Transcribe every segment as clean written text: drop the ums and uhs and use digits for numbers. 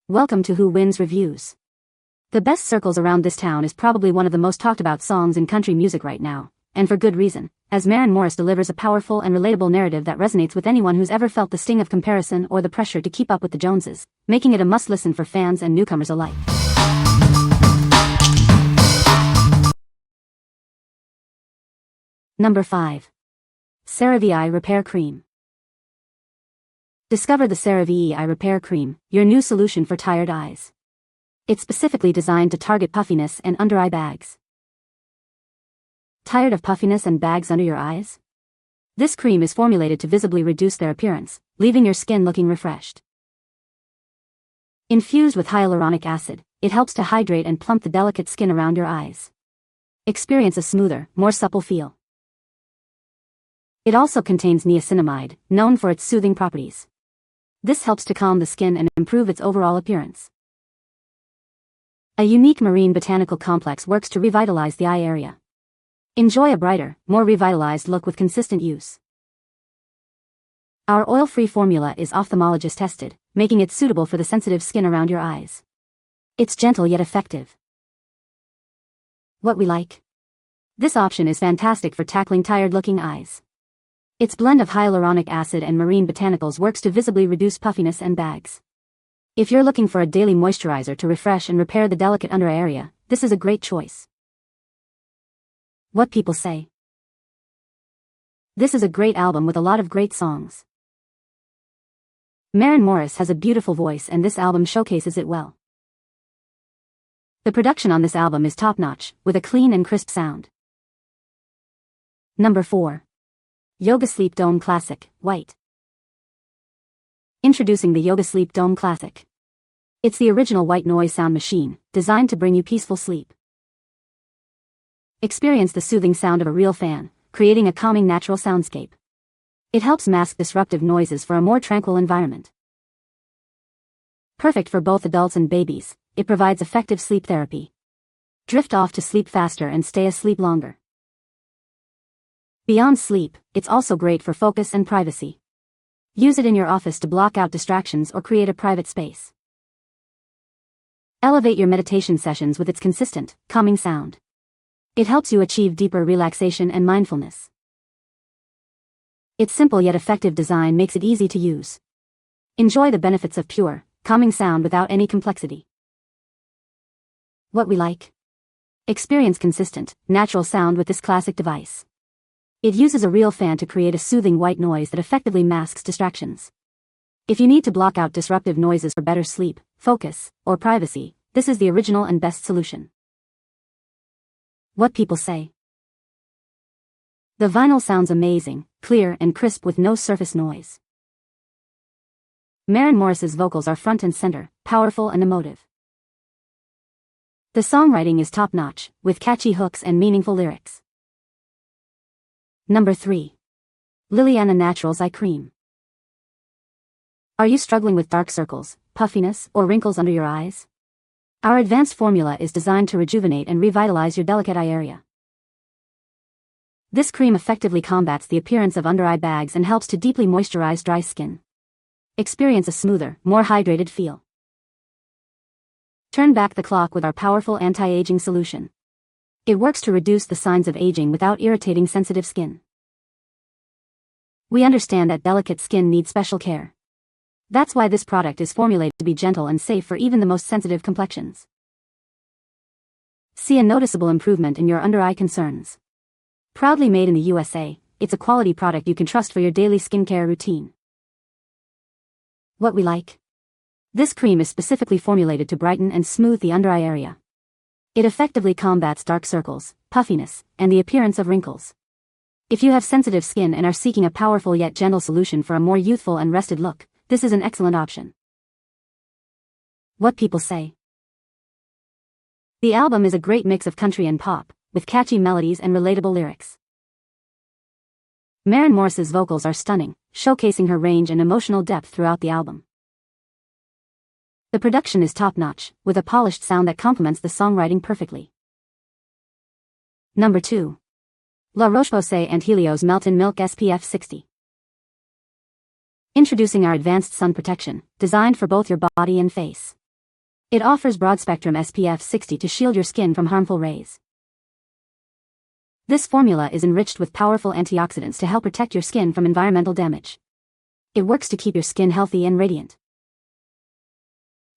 Welcome to Who Wins Reviews. The Best Circles Around This Town is probably one of the most talked about songs in country music right now, and for good reason, as Maren Morris delivers a powerful and relatable narrative that resonates with anyone who's ever felt the sting of comparison or the pressure to keep up with the Joneses, making it a must-listen for fans and newcomers alike. Number 5. CeraVe Eye Repair Cream. Discover the CeraVe Eye Repair Cream, your new solution for tired eyes. It's specifically designed to target puffiness and under-eye bags. Tired of puffiness and bags under your eyes? This cream is formulated to visibly reduce their appearance, leaving your skin looking refreshed. Infused with hyaluronic acid, it helps to hydrate and plump the delicate skin around your eyes. Experience a smoother, more supple feel. It also contains niacinamide, known for its soothing properties. This helps to calm the skin and improve its overall appearance. A unique marine botanical complex works to revitalize the eye area. Enjoy a brighter, more revitalized look with consistent use. Our oil-free formula is ophthalmologist tested, making it suitable for the sensitive skin around your eyes. It's gentle yet effective. What we like? This option is fantastic for tackling tired-looking eyes. Its blend of hyaluronic acid and marine botanicals works to visibly reduce puffiness and bags. If you're looking for a daily moisturizer to refresh and repair the delicate under eye area, this is a great choice. What people say. This is a great album with a lot of great songs. Maren Morris has a beautiful voice and this album showcases it well. The production on this album is top-notch, with a clean and crisp sound. Number 4. Yogasleep Dohm Classic, White. Introducing the Yogasleep Dohm Classic. It's the original white noise sound machine, designed to bring you peaceful sleep. Experience the soothing sound of a real fan, creating a calming natural soundscape. It helps mask disruptive noises for a more tranquil environment. Perfect for both adults and babies, it provides effective sleep therapy. Drift off to sleep faster and stay asleep longer. Beyond sleep, it's also great for focus and privacy. Use it in your office to block out distractions or create a private space. Elevate your meditation sessions with its consistent, calming sound. It helps you achieve deeper relaxation and mindfulness. Its simple yet effective design makes it easy to use. Enjoy the benefits of pure, calming sound without any complexity. What we like? Experience consistent, natural sound with this classic device. It uses a real fan to create a soothing white noise that effectively masks distractions. If you need to block out disruptive noises for better sleep, focus, or privacy, this is the original and best solution. What people say. The vinyl sounds amazing, clear and crisp with no surface noise. Maren Morris's vocals are front and center, powerful and emotive. The songwriting is top-notch, with catchy hooks and meaningful lyrics. Number 3. LilyAna Naturals Eye Cream. Are you struggling with dark circles, puffiness, or wrinkles under your eyes? Our advanced formula is designed to rejuvenate and revitalize your delicate eye area. This cream effectively combats the appearance of under-eye bags and helps to deeply moisturize dry skin. Experience a smoother, more hydrated feel. Turn back the clock with our powerful anti-aging solution. It works to reduce the signs of aging without irritating sensitive skin. We understand that delicate skin needs special care. That's why this product is formulated to be gentle and safe for even the most sensitive complexions. See a noticeable improvement in your under-eye concerns. Proudly made in the USA, it's a quality product you can trust for your daily skincare routine. What we like? This cream is specifically formulated to brighten and smooth the under-eye area. It effectively combats dark circles, puffiness, and the appearance of wrinkles. If you have sensitive skin and are seeking a powerful yet gentle solution for a more youthful and rested look, this is an excellent option. What people say. The album is a great mix of country and pop, with catchy melodies and relatable lyrics. Maren Morris's vocals are stunning, showcasing her range and emotional depth throughout the album. The production is top-notch, with a polished sound that complements the songwriting perfectly. Number 2. La Roche-Posay Anthelios Melt-in Milk SPF 60. Introducing our advanced sun protection, designed for both your body and face. It offers broad-spectrum SPF 60 to shield your skin from harmful rays. This formula is enriched with powerful antioxidants to help protect your skin from environmental damage. It works to keep your skin healthy and radiant.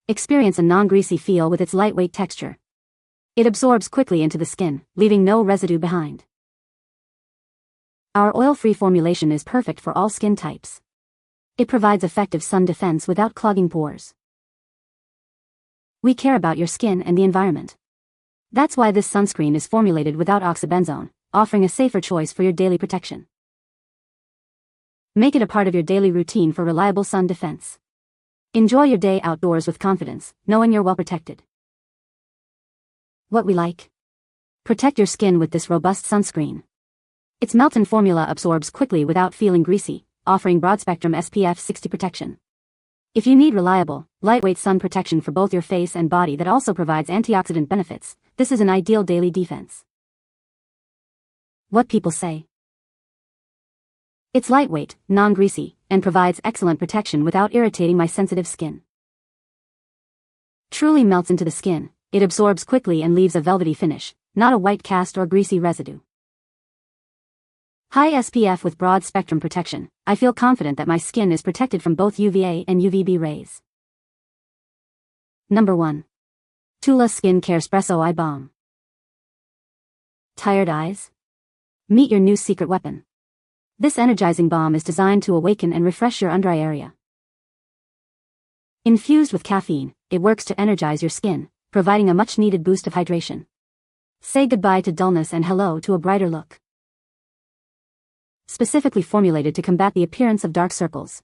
Experience a non-greasy feel with its lightweight texture. It absorbs quickly into the skin, leaving no residue behind. Our oil-free formulation is perfect for all skin types. It provides effective sun defense without clogging pores. We care about your skin and the environment. That's why this sunscreen is formulated without oxybenzone, offering a safer choice for your daily protection. Make it a part of your daily routine for reliable sun defense. Enjoy your day outdoors with confidence, knowing you're well protected. What we like? Protect your skin with this robust sunscreen. Its melt-in formula absorbs quickly without feeling greasy, offering broad-spectrum SPF 60 protection. If you need reliable, lightweight sun protection for both your face and body that also provides antioxidant benefits, this is an ideal daily defense. What people say. It's lightweight, non-greasy, and provides excellent protection without irritating my sensitive skin. Truly melts into the skin, it absorbs quickly and leaves a velvety finish, not a white cast or greasy residue. High SPF with broad spectrum protection, I feel confident that my skin is protected from both UVA and UVB rays. Number 1. TULA Skincare Spresso Eye Balm. Tired eyes? Meet your new secret weapon. This energizing balm is designed to awaken and refresh your under-eye area. Infused with caffeine, it works to energize your skin, providing a much-needed boost of hydration. Say goodbye to dullness and hello to a brighter look. Specifically formulated to combat the appearance of dark circles.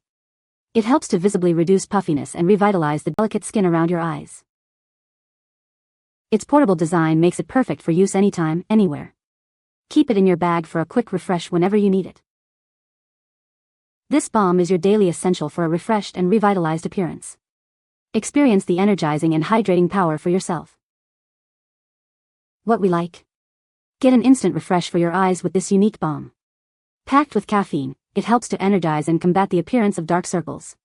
It helps to visibly reduce puffiness and revitalize the delicate skin around your eyes. Its portable design makes it perfect for use anytime, anywhere. Keep it in your bag for a quick refresh whenever you need it. This balm is your daily essential for a refreshed and revitalized appearance. Experience the energizing and hydrating power for yourself. What we like? Get an instant refresh for your eyes with this unique balm. Packed with caffeine, it helps to energize and combat the appearance of dark circles.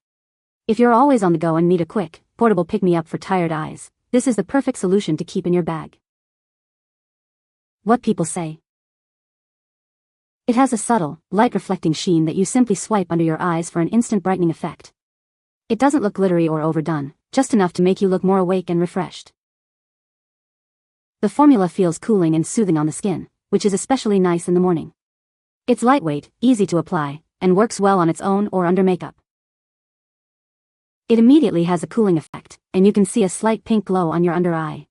If you're always on the go and need a quick, portable pick-me-up for tired eyes, this is the perfect solution to keep in your bag. What people say. It has a subtle, light-reflecting sheen that you simply swipe under your eyes for an instant brightening effect. It doesn't look glittery or overdone, just enough to make you look more awake and refreshed. The formula feels cooling and soothing on the skin, which is especially nice in the morning. It's lightweight, easy to apply, and works well on its own or under makeup. It immediately has a cooling effect, and you can see a slight pink glow on your under eye.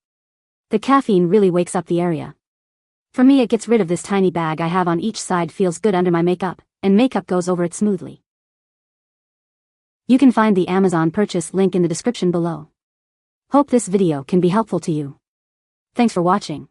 The caffeine really wakes up the area. For me, it gets rid of this tiny bag I have on each side, feels good under my makeup, and makeup goes over it smoothly. You can find the Amazon purchase link in the description below. Hope this video can be helpful to you. Thanks for watching.